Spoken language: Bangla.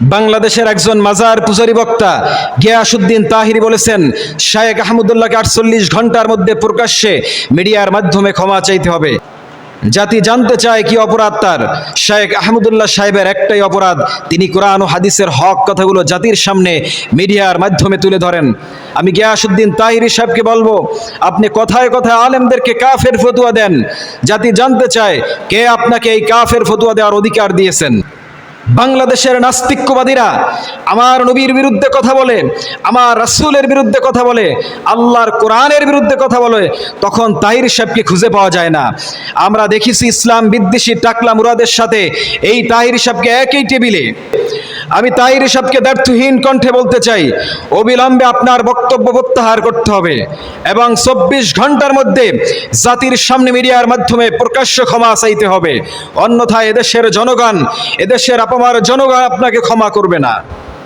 বাংলাদেশের একজন মাজার পূজারী বক্তা গিয়াসউদ্দিন তাহিরি বলেছেন, শায়েখ আহমদুল্লাহকে 48 ঘন্টার মধ্যে প্রকাশ্যে মিডিয়ার মাধ্যমে ক্ষমা চাইতে হবে। জাতি জানতে চায় কি অপরাধ তার। শায়েখ আহমদুল্লাহ সাহেবের একটাই অপরাধ, তিনি কোরআন ও হাদিসের হক কথাগুলো জাতির সামনে মিডিয়ার মাধ্যমে তুলে ধরেন। আমি গিয়াসউদ্দিন তাহিরি সাহেবকে বলবো, আপনি কথায় কথায় আলেমদেরকে কাফের ফতোয়া দেন। জাতি জানতে চায় কে আপনাকে এই কাফের ফতোয়া দেওয়ার অধিকার দিয়েছেন। বাংলাদেশের নাস্তিক্যবাদীরা আমার নবীর বিরুদ্ধে কথা বলে, আমার রাসূলের বিরুদ্ধে কথা বলে, আল্লাহর কোরআনের বিরুদ্ধে কথা বলে, তখন তাহির সাহেবকে খুঁজে পাওয়া যায় না। আমরা দেখেছি ইসলাম বিদ্বেষী টাকলা মুরাদের সাথে এই তাহির সাহেবকে একই টেবিলে। আমি তাহির সাহেবকে দ্ব্যর্থহীন কণ্ঠে বলতে চাই, অবিলম্বে আপনার বক্তব্য প্রত্যাহার করতে হবে এবং 24 ঘন্টার মধ্যে জাতির সামনে মিডিয়ার মাধ্যমে প্রকাশ্য ক্ষমা চাইতে হবে। অন্যথায় এদেশের জনগণ, এদেশের আপামর জনগণ আপনাকে ক্ষমা করবে না।